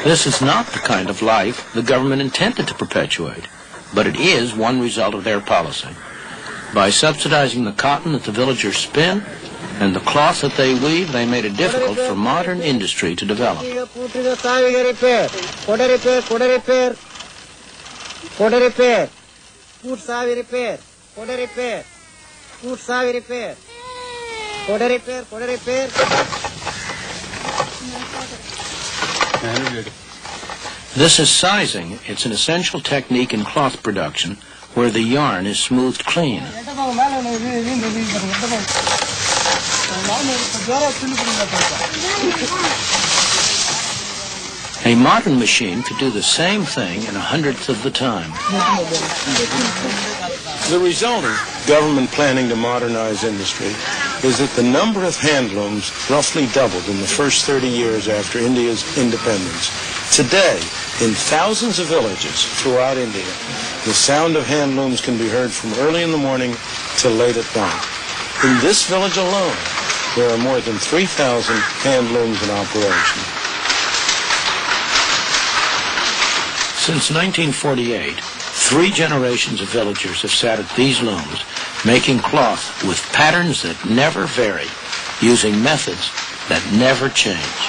This is not the kind of life the government intended to perpetuate, but it is one result of their policy. By subsidizing the cotton that the villagers spin and the cloth that they weave, they made it difficult for modern industry to develop. This is sizing. It's an essential technique in cloth production where the yarn is smoothed clean. A modern machine could do the same thing in 1/100th of the time. The result of government planning to modernize industry is that the number of handlooms roughly doubled in the first 30 years after India's independence. Today, in thousands of villages throughout India, the sound of handlooms can be heard from early in the morning till late at night. In this village alone, there are more than 3,000 handlooms in operation. Since 1948, 3 generations of villagers have sat at these looms, making cloth with patterns that never vary, using methods that never change.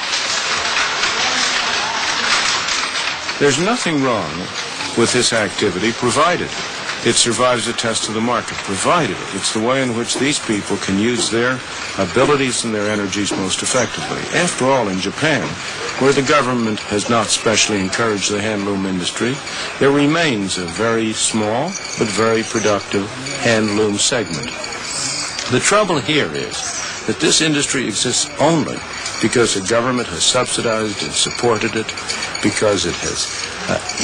There's nothing wrong with this activity, provided it survives the test of the market, provided it's the way in which these people can use their abilities and their energies most effectively. After all, in Japan, where the government has not specially encouraged the handloom industry, there remains a very small but very productive handloom segment. The trouble here is that this industry exists only because the government has subsidized and supported it, because it has,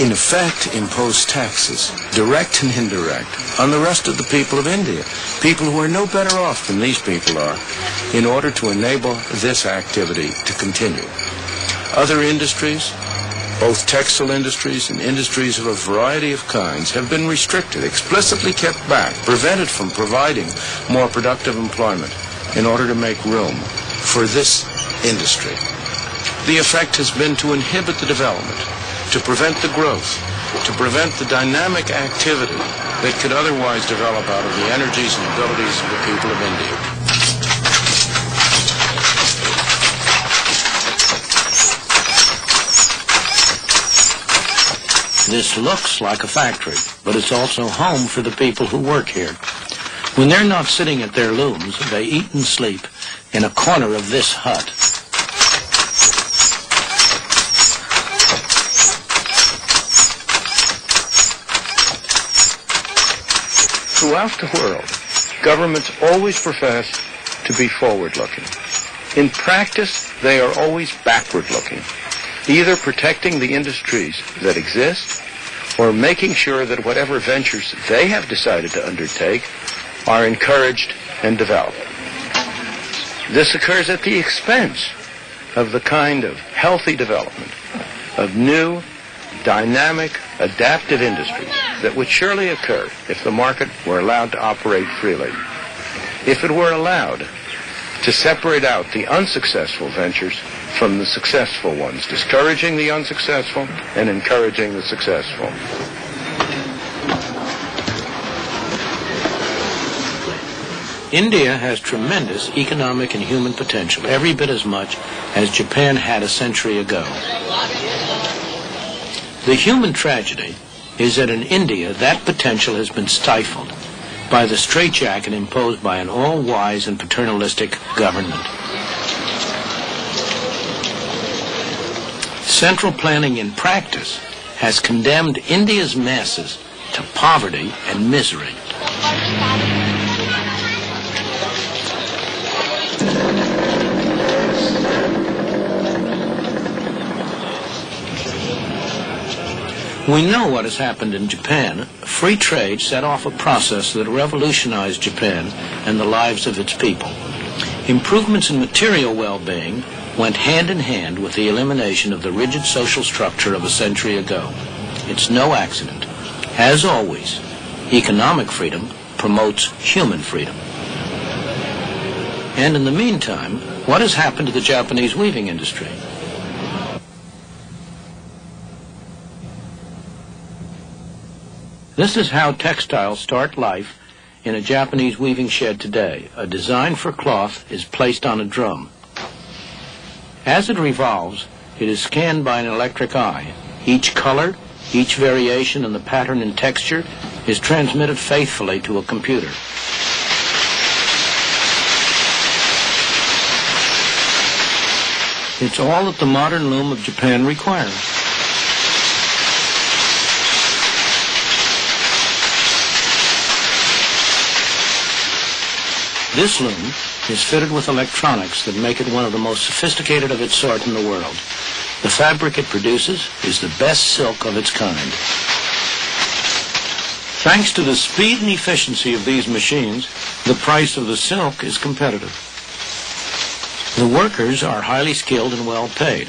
in effect, imposed taxes, direct and indirect, on the rest of the people of India, people who are no better off than these people are, in order to enable this activity to continue. Other industries, both textile industries and industries of a variety of kinds, have been restricted, explicitly kept back, prevented from providing more productive employment in order to make room for this industry. The effect has been to inhibit the development, to prevent the growth, to prevent the dynamic activity that could otherwise develop out of the energies and abilities of the people of India. This looks like a factory, but it's also home for the people who work here. When they're not sitting at their looms, they eat and sleep in a corner of this hut. Throughout the world, governments always profess to be forward-looking. In practice, they are always backward-looking, either protecting the industries that exist or making sure that whatever ventures they have decided to undertake are encouraged and developed. This occurs at the expense of the kind of healthy development of new, dynamic, adaptive industries that would surely occur if the market were allowed to operate freely. If it were allowed to separate out the unsuccessful ventures from the successful ones, discouraging the unsuccessful and encouraging the successful. India has tremendous economic and human potential, every bit as much as Japan had a century ago. The human tragedy is that in India, that potential has been stifled by the straitjacket imposed by an all-wise and paternalistic government. Central planning in practice has condemned India's masses to poverty and misery. We know what has happened in Japan. Free trade set off a process that revolutionized Japan and the lives of its people. Improvements in material well-being went hand in hand with the elimination of the rigid social structure of a century ago. It's no accident. As always, economic freedom promotes human freedom. And in the meantime, what has happened to the Japanese weaving industry? This is how textiles start life in a Japanese weaving shed today. A design for cloth is placed on a drum. As it revolves, it is scanned by an electric eye. Each color, each variation in the pattern and texture is transmitted faithfully to a computer. It's all that the modern loom of Japan requires. This loom is fitted with electronics that make it one of the most sophisticated of its sort in the world. The fabric it produces is the best silk of its kind. Thanks to the speed and efficiency of these machines, the price of the silk is competitive. The workers are highly skilled and well paid.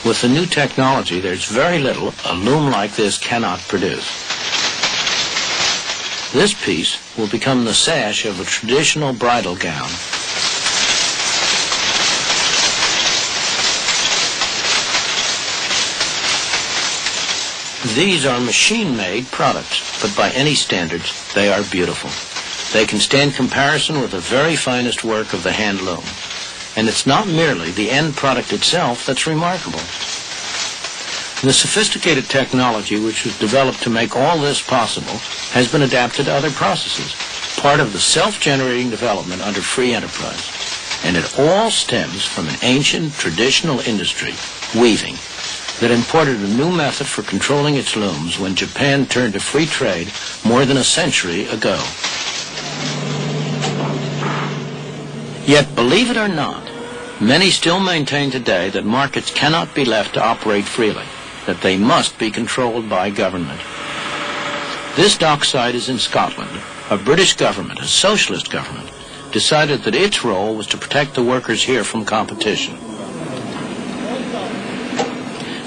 With the new technology, there's very little a loom like this cannot produce. This piece will become the sash of a traditional bridal gown. These are machine-made products, but by any standards, they are beautiful. They can stand comparison with the very finest work of the hand loom. And it's not merely the end product itself that's remarkable. The sophisticated technology which was developed to make all this possible has been adapted to other processes, part of the self-generating development under free enterprise. And it all stems from an ancient, traditional industry, weaving, that imported a new method for controlling its looms when Japan turned to free trade more than a century ago. Yet, believe it or not, many still maintain today that markets cannot be left to operate freely, that they must be controlled by government. This dockside is in Scotland. A British government, a socialist government, decided that its role was to protect the workers here from competition.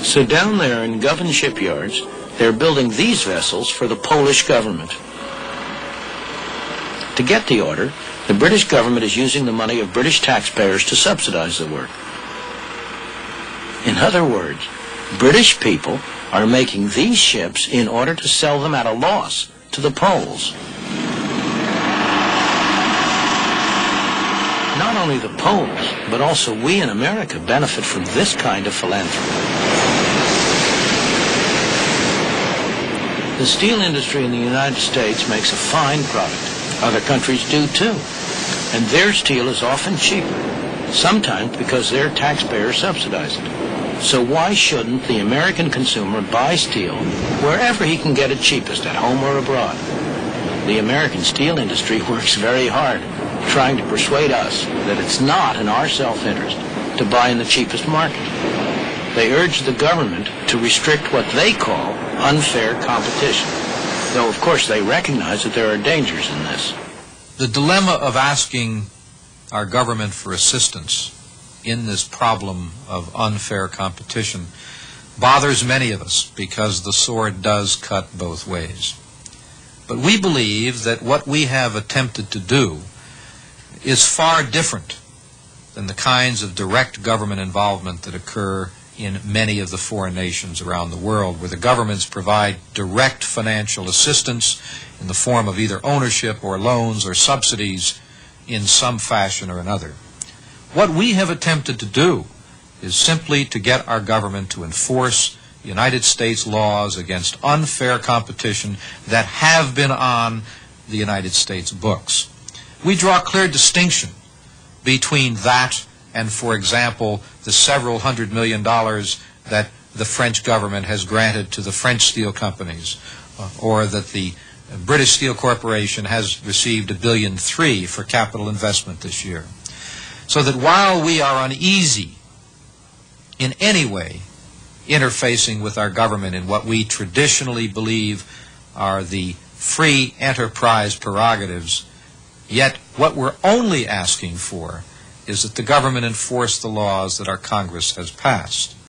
So down there in Govan shipyards, they're building these vessels for the Polish government. To get the order, the British government is using the money of British taxpayers to subsidize the work. In other words, British people are making these ships in order to sell them at a loss to the Poles. Not only the Poles, but also we in America benefit from this kind of philanthropy. The steel industry in the United States makes a fine product. Other countries do too. And their steel is often cheaper, sometimes because their taxpayers subsidize it. So why shouldn't the American consumer buy steel wherever he can get it cheapest, at home or abroad? The American steel industry works very hard trying to persuade us that it's not in our self-interest to buy in the cheapest market. They urge the government to restrict what they call unfair competition, though of course they recognize that there are dangers in this. The dilemma of asking our government for assistance in this problem of unfair competition bothers many of us because the sword does cut both ways. But we believe that what we have attempted to do is far different than the kinds of direct government involvement that occur in many of the foreign nations around the world, where the governments provide direct financial assistance in the form of either ownership or loans or subsidies in some fashion or another. What we have attempted to do is simply to get our government to enforce United States laws against unfair competition that have been on the United States books. We draw a clear distinction between that and, for example, the several $100 million that the French government has granted to the French steel companies, or that the British Steel Corporation has received $1.3 billion for capital investment this year. So that while we are uneasy in any way interfacing with our government in what we traditionally believe are the free enterprise prerogatives, yet what we're only asking for is that the government enforce the laws that our Congress has passed.